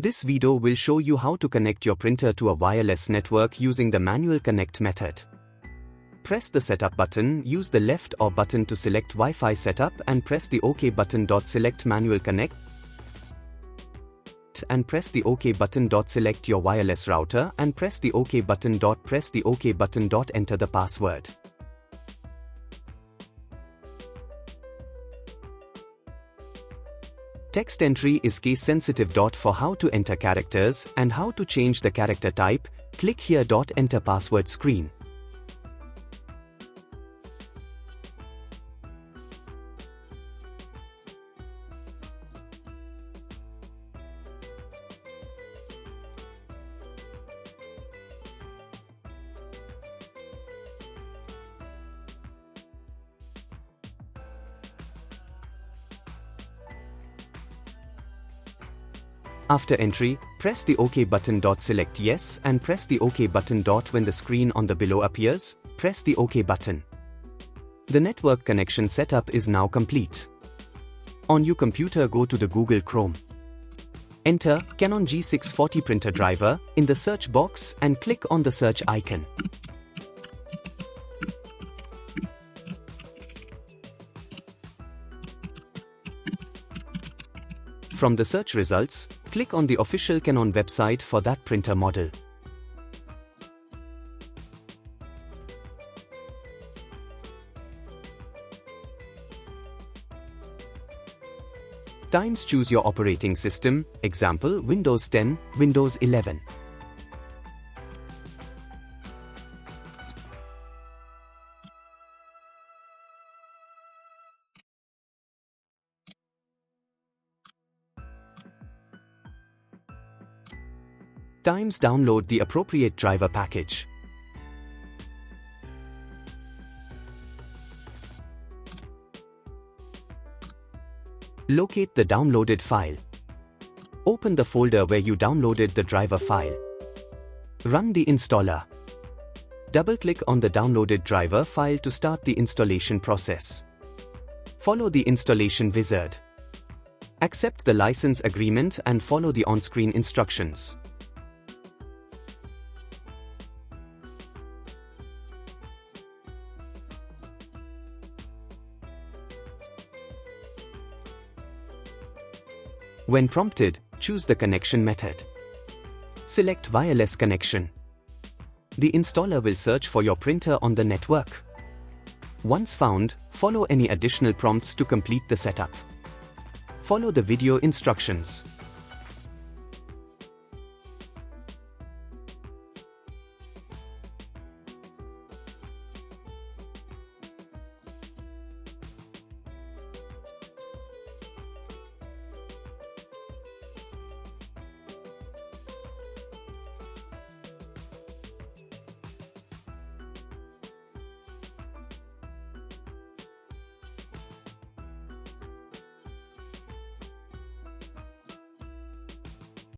This video will show you how to connect your printer to a wireless network using the manual connect method. Press the setup button, use the left or button to select Wi-Fi setup and press the OK button. Select manual connect and press the OK button. Select your wireless router and press the OK button. Press the OK button. Enter the password. Text entry is case sensitive. For how to enter characters and how to change the character type, click here. Enter password screen. After entry, press the OK button. Select yes and press the OK button. When the screen on the below appears, press the OK button. The network connection setup is now complete. On your computer, go to the Google Chrome. Enter Canon G640 printer driver in the search box and click on the search icon. From the search results, click on the official Canon website for that printer model. Times: choose your operating system, example Windows 10, Windows 11. Times: download the appropriate driver package. Locate the downloaded file. Open the folder where you downloaded the driver file. Run the installer. Double-click on the downloaded driver file to start the installation process. Follow the installation wizard. Accept the license agreement and follow the on-screen instructions. When prompted, choose the connection method. Select wireless connection. The installer will search for your printer on the network. Once found, follow any additional prompts to complete the setup. Follow the video instructions.